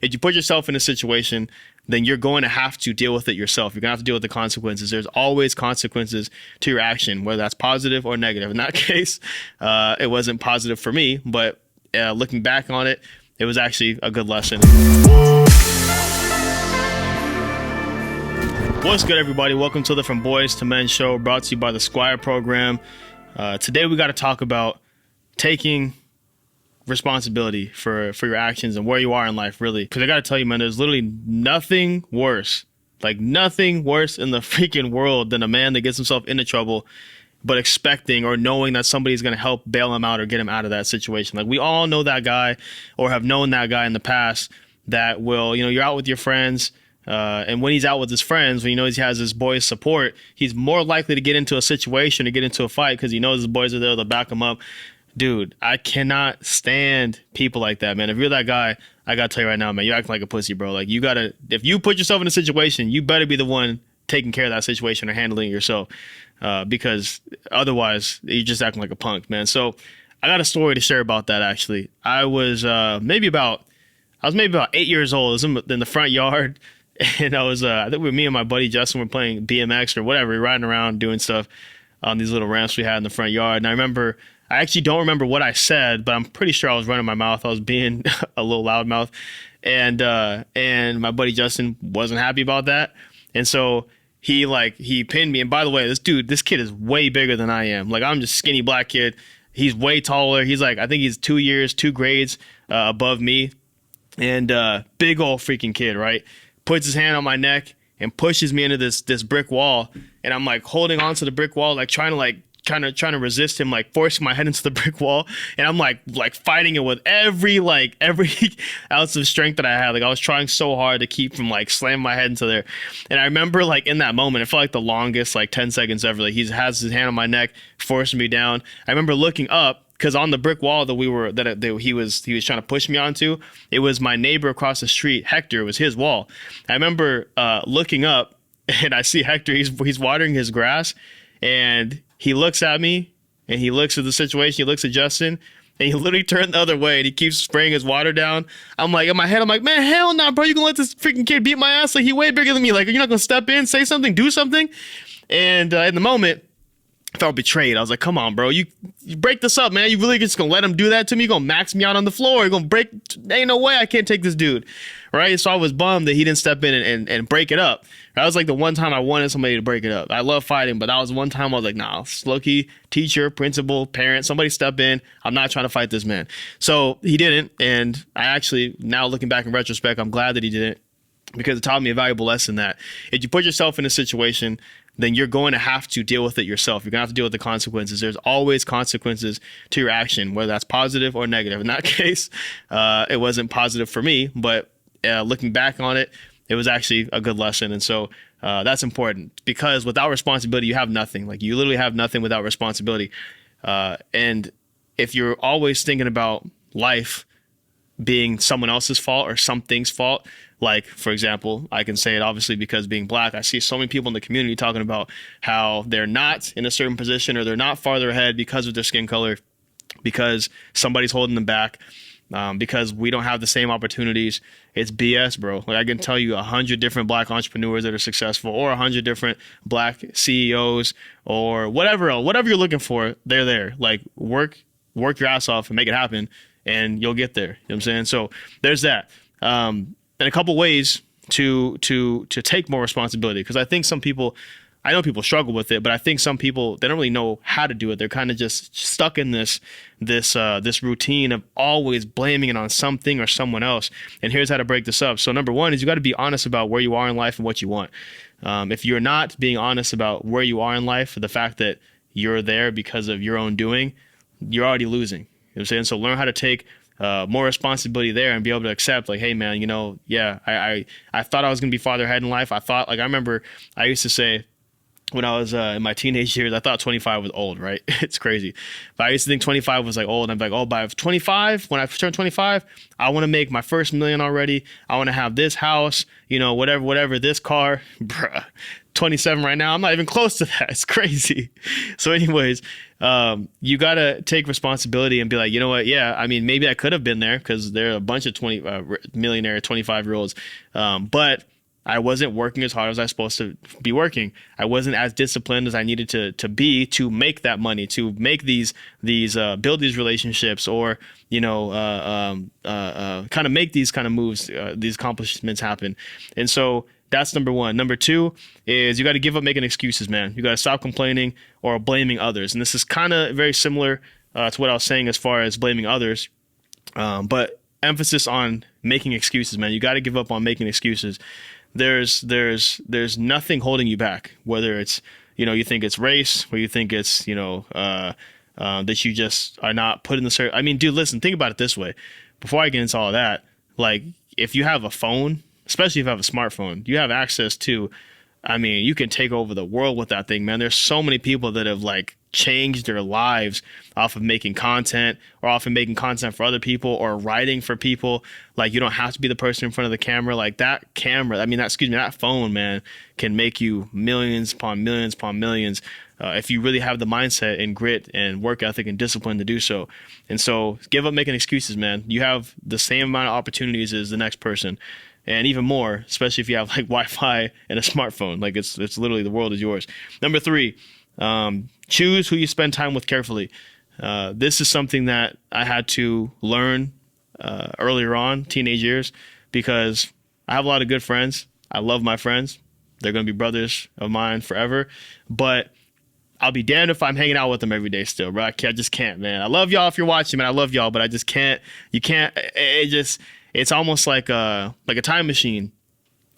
If you put yourself in a situation, then you're going to have to deal with it yourself. You're going to have to deal with the consequences. There's always consequences to your action, whether that's positive or negative. In that case, it wasn't positive for me, but looking back on it, it was actually a good lesson. What's good, everybody? Welcome to the From Boys to Men show, brought to you by the Squire Program. Today, we got to talk about taking responsibility for your actions and where you are in life, really. Because I got to tell you, man, there's literally nothing worse, like nothing worse in the freaking world than a man that gets himself into trouble, but expecting or knowing that somebody's going to help bail him out or get him out of that situation. Like, we all know that guy or have known that guy in the past that will, you're out with your friends. And when he's out with his friends, when he knows he has his boys' support, he's more likely to get into a situation or get into a fight because he knows his boys are there to back him up. Dude, I cannot stand people like that, man. If you're that guy, I gotta tell you right now, man, you're acting like a pussy, bro. Like, if you put yourself in a situation, you better be the one taking care of that situation or handling it yourself, because otherwise you're just acting like a punk, man. So I got a story to share about that, actually. I was maybe about 8 years old. I was in the front yard, and I think me and my buddy Justin were playing BMX or whatever, riding around doing stuff on these little ramps we had in the front yard. And I actually don't remember what I said, but I'm pretty sure I was running my mouth. I was being a little loudmouth, and my buddy Justin wasn't happy about that. And so he pinned me. And by the way, this kid is way bigger than I am. Like, I'm just skinny black kid. He's way taller. He's I think he's 2 grades above me, and big old freaking kid, right? Puts his hand on my neck and pushes me into this brick wall, and I'm like holding onto the brick wall, like trying to resist him, like forcing my head into the brick wall, and I'm like fighting it with every ounce of strength that I had. Like, I was trying so hard to keep from slamming my head into there. And I remember in that moment, it felt like the longest 10 seconds ever. Like, he has his hand on my neck, forcing me down. I remember looking up, because on the brick wall that he was trying to push me onto, it was my neighbor across the street, Hector. It was his wall. I remember looking up, and I see Hector. He's watering his grass, and he looks at me, and he looks at the situation. He looks at Justin, and he literally turned the other way, and he keeps spraying his water down. I'm like, in my head, I'm like, man, hell no, bro. You gonna let this freaking kid beat my ass? Like, he way bigger than me. Like, you're not gonna step in, say something, do something? And in the moment, I felt betrayed. I was like, come on, bro. You break this up, man. You really just gonna let him do that to me? You're gonna max me out on the floor. You're gonna ain't no way I can't take this dude. Right? So I was bummed that he didn't step in and break it up. That was the one time I wanted somebody to break it up. I love fighting, but that was one time I was like, nah, Slokey, teacher, principal, parent, somebody step in. I'm not trying to fight this man. So he didn't. And I actually, now looking back in retrospect, I'm glad that he didn't, because it taught me a valuable lesson that if you put yourself in a situation, then you're going to have to deal with it yourself. You're going to have to deal with the consequences. There's always consequences to your action, whether that's positive or negative. In that case, it wasn't positive for me, but looking back on it, it was actually a good lesson. And so that's important, because without responsibility, you have nothing. Like, you literally have nothing without responsibility. And if you're always thinking about life being someone else's fault or something's fault, like, for example, I can say it obviously because being black, I see so many people in the community talking about how they're not in a certain position or they're not farther ahead because of their skin color, because somebody's holding them back, because we don't have the same opportunities. It's BS, bro. Like, I can tell you 100 different black entrepreneurs that are successful, or 100 different black CEOs, or whatever you're looking for, they're there. Like, work your ass off and make it happen, and you'll get there. You know what I'm saying? So there's that. And a couple ways to take more responsibility, because I think I know people struggle with it, but I think some people, they don't really know how to do it. They're kind of just stuck in this routine of always blaming it on something or someone else. And here's how to break this up. So number one is you got to be honest about where you are in life and what you want. If you're not being honest about where you are in life, the fact that you're there because of your own doing, you're already losing. You know what I'm saying? So learn how to take more responsibility there and be able to accept, like, hey man, I thought I was going to be farther ahead in life. I remember I used to say, when I was in my teenage years, I thought 25 was old, right? It's crazy. But I used to think 25 was like old. And I'm like, oh, by 25, when I turn 25, I want to make my first million already. I want to have this house, whatever, this car. Bruh, 27 right now. I'm not even close to that. It's crazy. So anyways, you got to take responsibility and be like, you know what? Yeah, I mean, maybe I could have been there because there are a bunch of millionaire 25-year-olds. But I wasn't working as hard as I was supposed to be working. I wasn't as disciplined as I needed to be to make that money, to make these build these relationships, or kind of make these kind of moves, these accomplishments happen. And so that's number one. Number two is you got to give up making excuses, man. You got to stop complaining or blaming others. And this is kind of very similar to what I was saying as far as blaming others, but emphasis on making excuses, man. You got to give up on making excuses. There's nothing holding you back, whether it's, you think it's race, or you think it's, that you just are not put in the certain. I mean, dude, listen, think about it this way. Before I get into all of that, like, if you have a phone, especially if you have a smartphone, you have access to, I mean, you can take over the world with that thing, man. There's so many people that have like changed their lives off of making content, or off of making content for other people, or writing for people. Like, you don't have to be the person in front of the camera. Like, that camera, I mean, that phone, man, can make you millions upon millions upon millions if you really have the mindset and grit and work ethic and discipline to do so. And so give up making excuses, man. You have the same amount of opportunities as the next person, and even more, especially if you have like Wi-Fi and a smartphone. Like, it's literally, the world is yours. Number three, choose who you spend time with carefully. This is something that I had to learn earlier on, teenage years, because I have a lot of good friends. I love my friends. They're going to be brothers of mine forever. But I'll be damned if I'm hanging out with them every day still, bro. I just can't, man. I love y'all if you're watching, man. I love y'all, but I just can't. You can't. It's almost like a time machine.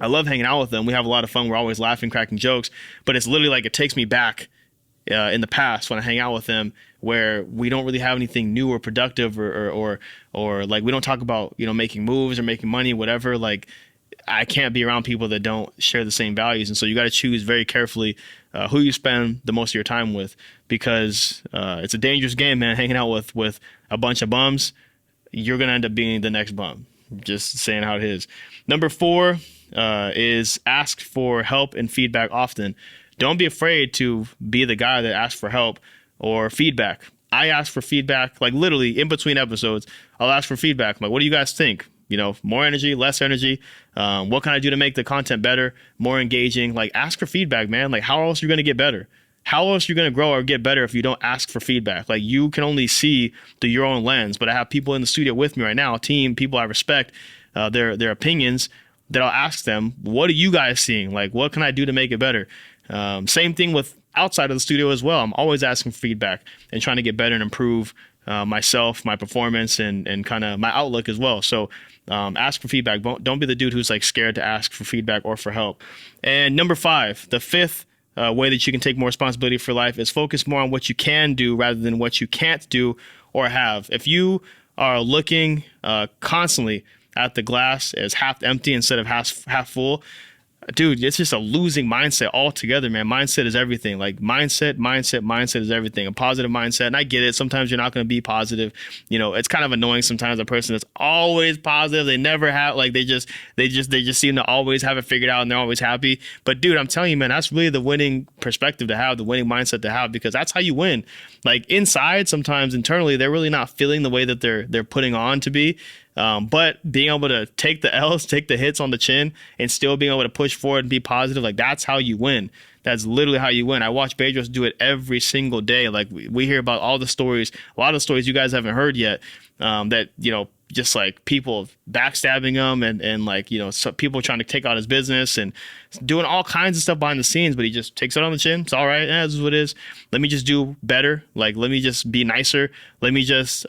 I love hanging out with them. We have a lot of fun. We're always laughing, cracking jokes. But it's literally like it takes me back in the past when I hang out with them, where we don't really have anything new or productive, or like, we don't talk about, making moves or making money, whatever. Like, I can't be around people that don't share the same values. And so you got to choose very carefully who you spend the most of your time with, because it's a dangerous game, man. Hanging out with a bunch of bums, you're going to end up being the next bum. Just saying how it is. Number four is ask for help and feedback often. Don't be afraid to be the guy that asks for help or feedback. I ask for feedback, like, literally in between episodes. I'll ask for feedback. I'm like, what do you guys think? More energy, less energy. What can I do to make the content better, more engaging? Like, ask for feedback, man. Like, how else are you going to get better? How else are you going to grow or get better if you don't ask for feedback? Like, you can only see through your own lens, but I have people in the studio with me right now, a team, people I respect, their opinions, that I'll ask them, what are you guys seeing? Like, what can I do to make it better? Same thing with outside of the studio as well. I'm always asking for feedback and trying to get better and improve myself, my performance, and kind of my outlook as well. So ask for feedback. Don't be the dude who's like scared to ask for feedback or for help. And number five, the fifth way that you can take more responsibility for life is focus more on what you can do rather than what you can't do or have. If you are looking constantly at the glass as half empty instead of half full, dude, it's just a losing mindset altogether, man. Mindset is everything. Like, mindset is everything. A positive mindset. And I get it. Sometimes you're not going to be positive. It's kind of annoying sometimes, a person that's always positive. They never have, like, they just seem to always have it figured out, and they're always happy. But dude, I'm telling you, man, that's really the winning perspective to have, the winning mindset to have, because that's how you win. Like, inside, sometimes internally, they're really not feeling the way that they're putting on to be. But being able to take the L's, take the hits on the chin, and still being able to push forward and be positive, like, that's how you win. That's literally how you win. I watch Bedros do it every single day. Like, we hear about all the stories, a lot of stories you guys haven't heard yet, that, just like people backstabbing him and like, so people trying to take out his business and doing all kinds of stuff behind the scenes, but he just takes it on the chin. It's all right. This is what it is. Let me just do better. Like, let me just be nicer. Let me just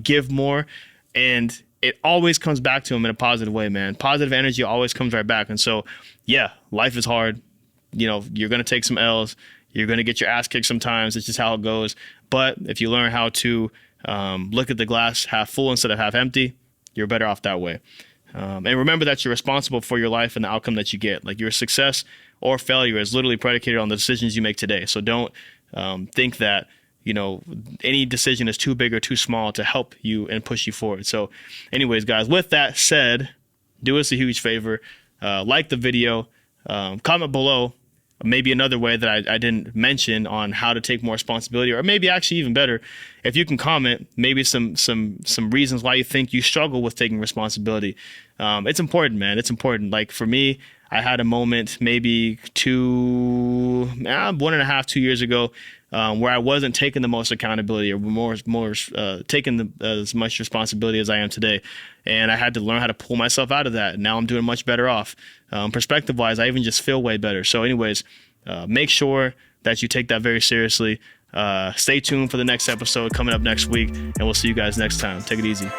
give more. And it always comes back to him in a positive way, man. Positive energy always comes right back. And so, yeah, life is hard. You're going to take some L's. You're going to get your ass kicked sometimes. It's just how it goes. But if you learn how to look at the glass half full instead of half empty, you're better off that way. And remember that you're responsible for your life and the outcome that you get. Like, your success or failure is literally predicated on the decisions you make today. So don't think that, any decision is too big or too small to help you and push you forward. So anyways, guys, with that said, do us a huge favor. Like the video, comment below maybe another way that I didn't mention on how to take more responsibility, or maybe actually even better, if you can comment maybe some reasons why you think you struggle with taking responsibility. It's important, man. It's important. Like, for me, I had a moment maybe 1.5, 2 years ago, where I wasn't taking the most accountability, or more taking as much responsibility as I am today. And I had to learn how to pull myself out of that. And now I'm doing much better off. Perspective wise, I even just feel way better. So anyways, make sure that you take that very seriously. Stay tuned for the next episode coming up next week, and we'll see you guys next time. Take it easy.